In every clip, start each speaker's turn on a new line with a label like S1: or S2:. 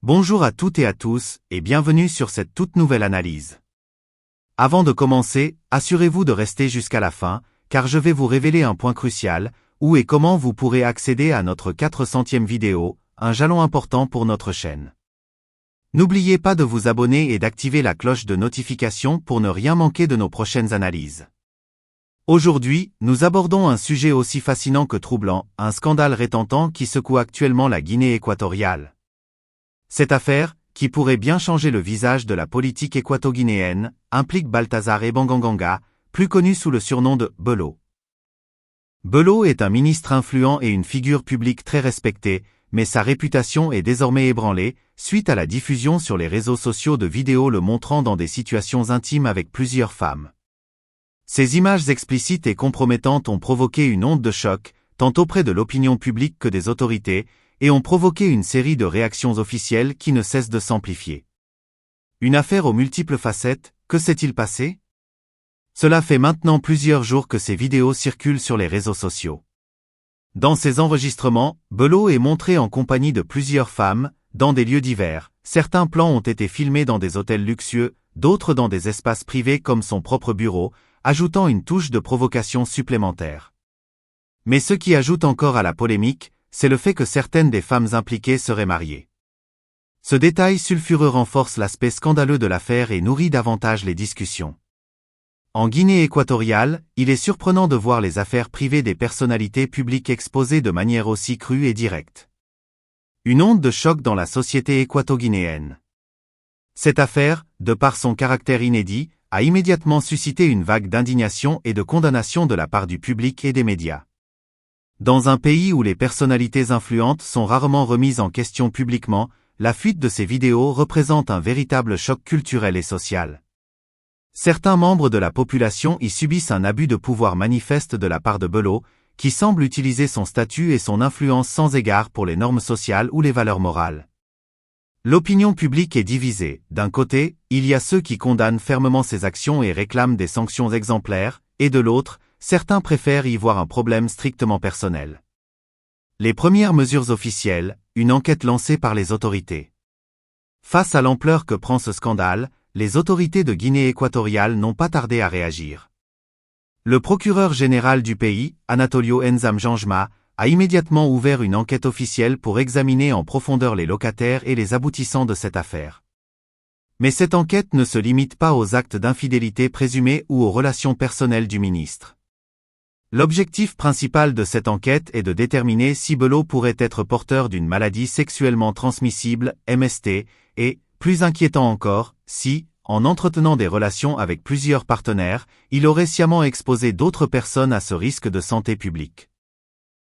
S1: Bonjour à toutes et à tous, et bienvenue sur cette toute nouvelle analyse. Avant de commencer, assurez-vous de rester jusqu'à la fin, car je vais vous révéler un point crucial, où et comment vous pourrez accéder à notre 400e vidéo, un jalon important pour notre chaîne. N'oubliez pas de vous abonner et d'activer la cloche de notification pour ne rien manquer de nos prochaines analyses. Aujourd'hui, nous abordons un sujet aussi fascinant que troublant, un scandale retentant qui secoue actuellement la Guinée équatoriale. Cette affaire, qui pourrait bien changer le visage de la politique équato-guinéenne, implique Balthazar Ebanganganga, plus connu sous le surnom de Bello. Bello est un ministre influent et une figure publique très respectée, mais sa réputation est désormais ébranlée, suite à la diffusion sur les réseaux sociaux de vidéos le montrant dans des situations intimes avec plusieurs femmes. Ces images explicites et compromettantes ont provoqué une onde de choc, tant auprès de l'opinion publique que des autorités, et ont provoqué une série de réactions officielles qui ne cessent de s'amplifier. Une affaire aux multiples facettes, que s'est-il passé? Cela fait maintenant plusieurs jours que ces vidéos circulent sur les réseaux sociaux. Dans ces enregistrements, Bello est montré en compagnie de plusieurs femmes, dans des lieux divers. Certains plans ont été filmés dans des hôtels luxueux, d'autres dans des espaces privés comme son propre bureau, ajoutant une touche de provocation supplémentaire. Mais ce qui ajoute encore à la polémique, c'est le fait que certaines des femmes impliquées seraient mariées. Ce détail sulfureux renforce l'aspect scandaleux de l'affaire et nourrit davantage les discussions. En Guinée équatoriale, il est surprenant de voir les affaires privées des personnalités publiques exposées de manière aussi crue et directe. Une onde de choc dans la société équato-guinéenne. Cette affaire, de par son caractère inédit, a immédiatement suscité une vague d'indignation et de condamnation de la part du public et des médias. Dans un pays où les personnalités influentes sont rarement remises en question publiquement, la fuite de ces vidéos représente un véritable choc culturel et social. Certains membres de la population y subissent un abus de pouvoir manifeste de la part de Bello, qui semble utiliser son statut et son influence sans égard pour les normes sociales ou les valeurs morales. L'opinion publique est divisée. D'un côté, il y a ceux qui condamnent fermement ces actions et réclament des sanctions exemplaires, et de l'autre, certains préfèrent y voir un problème strictement personnel. Les premières mesures officielles, une enquête lancée par les autorités. Face à l'ampleur que prend ce scandale, les autorités de Guinée équatoriale n'ont pas tardé à réagir. Le procureur général du pays, Anatolio Nzamjanjma, a immédiatement ouvert une enquête officielle pour examiner en profondeur les locataires et les aboutissants de cette affaire. Mais cette enquête ne se limite pas aux actes d'infidélité présumés ou aux relations personnelles du ministre. L'objectif principal de cette enquête est de déterminer si Bello pourrait être porteur d'une maladie sexuellement transmissible, MST, et, plus inquiétant encore, si, en entretenant des relations avec plusieurs partenaires, il aurait sciemment exposé d'autres personnes à ce risque de santé publique.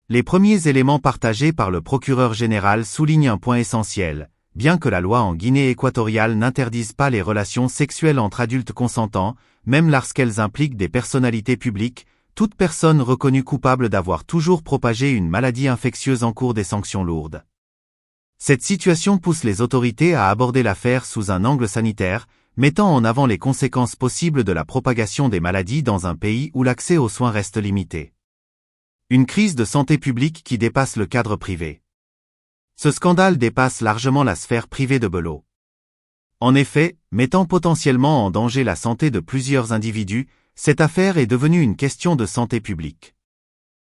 S1: Les premiers éléments partagés par le procureur général soulignent un point essentiel. Bien que la loi en Guinée équatoriale n'interdise pas les relations sexuelles entre adultes consentants, même lorsqu'elles impliquent des personnalités publiques, toute personne reconnue coupable d'avoir toujours propagé une maladie infectieuse encourt des sanctions lourdes. Cette situation pousse les autorités à aborder l'affaire sous un angle sanitaire, mettant en avant les conséquences possibles de la propagation des maladies dans un pays où l'accès aux soins reste limité. Une crise de santé publique qui dépasse le cadre privé. Ce scandale dépasse largement la sphère privée de Bello. En effet, mettant potentiellement en danger la santé de plusieurs individus, cette affaire est devenue une question de santé publique.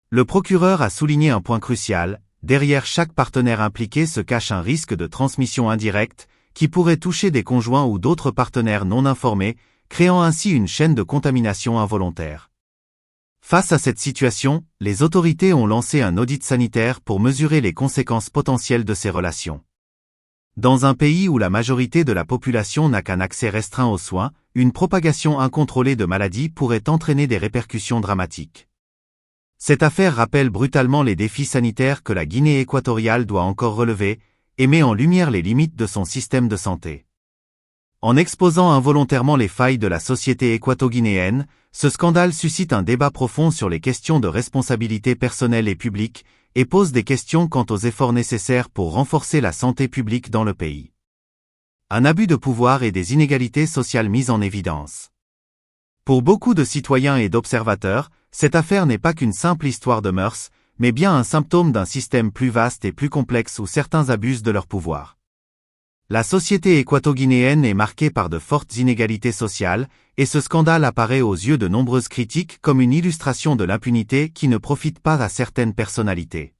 S1: Le procureur a souligné un point crucial, derrière chaque partenaire impliqué se cache un risque de transmission indirecte, qui pourrait toucher des conjoints ou d'autres partenaires non informés, créant ainsi une chaîne de contamination involontaire. Face à cette situation, les autorités ont lancé un audit sanitaire pour mesurer les conséquences potentielles de ces relations. Dans un pays où la majorité de la population n'a qu'un accès restreint aux soins, une propagation incontrôlée de maladies pourrait entraîner des répercussions dramatiques. Cette affaire rappelle brutalement les défis sanitaires que la Guinée équatoriale doit encore relever, et met en lumière les limites de son système de santé. En exposant involontairement les failles de la société équato-guinéenne, ce scandale suscite un débat profond sur les questions de responsabilité personnelle et publique, et pose des questions quant aux efforts nécessaires pour renforcer la santé publique dans le pays. Un abus de pouvoir et des inégalités sociales mises en évidence. Pour beaucoup de citoyens et d'observateurs, cette affaire n'est pas qu'une simple histoire de mœurs, mais bien un symptôme d'un système plus vaste et plus complexe où certains abusent de leur pouvoir. La société équato-guinéenne est marquée par de fortes inégalités sociales, et ce scandale apparaît aux yeux de nombreuses critiques comme une illustration de l'impunité qui ne profite pas à certaines personnalités.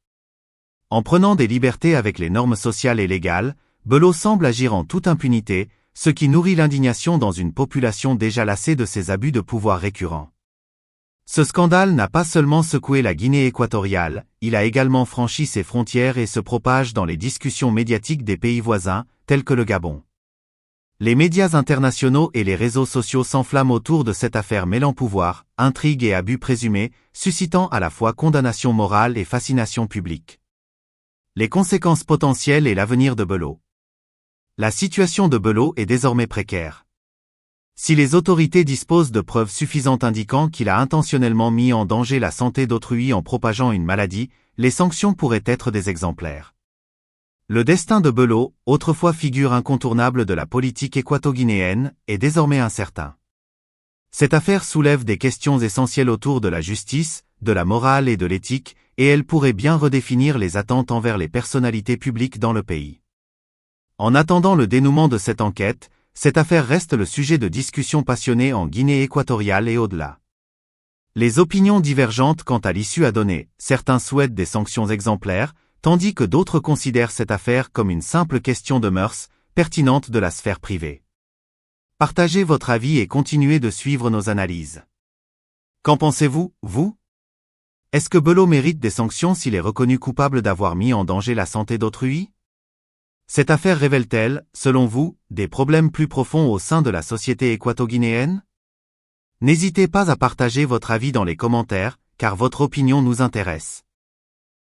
S1: En prenant des libertés avec les normes sociales et légales, Belot semble agir en toute impunité, ce qui nourrit l'indignation dans une population déjà lassée de ses abus de pouvoir récurrents. Ce scandale n'a pas seulement secoué la Guinée équatoriale, il a également franchi ses frontières et se propage dans les discussions médiatiques des pays voisins, tels que le Gabon. Les médias internationaux et les réseaux sociaux s'enflamment autour de cette affaire mêlant pouvoir, intrigue et abus présumés, suscitant à la fois condamnation morale et fascination publique. Les conséquences potentielles et l'avenir de Belot. La situation de Belot est désormais précaire. Si les autorités disposent de preuves suffisantes indiquant qu'il a intentionnellement mis en danger la santé d'autrui en propageant une maladie, les sanctions pourraient être des exemplaires. Le destin de Belot, autrefois figure incontournable de la politique équato-guinéenne, est désormais incertain. Cette affaire soulève des questions essentielles autour de la justice, de la morale et de l'éthique, et elle pourrait bien redéfinir les attentes envers les personnalités publiques dans le pays. En attendant le dénouement de cette enquête, cette affaire reste le sujet de discussions passionnées en Guinée équatoriale et au-delà. Les opinions divergentes quant à l'issue à donner, certains souhaitent des sanctions exemplaires, tandis que d'autres considèrent cette affaire comme une simple question de mœurs, pertinente de la sphère privée. Partagez votre avis et continuez de suivre nos analyses. Qu'en pensez-vous, vous? Est-ce que Belot mérite des sanctions s'il est reconnu coupable d'avoir mis en danger la santé d'autrui? Cette affaire révèle-t-elle, selon vous, des problèmes plus profonds au sein de la société équato-guinéenne? N'hésitez pas à partager votre avis dans les commentaires, car votre opinion nous intéresse.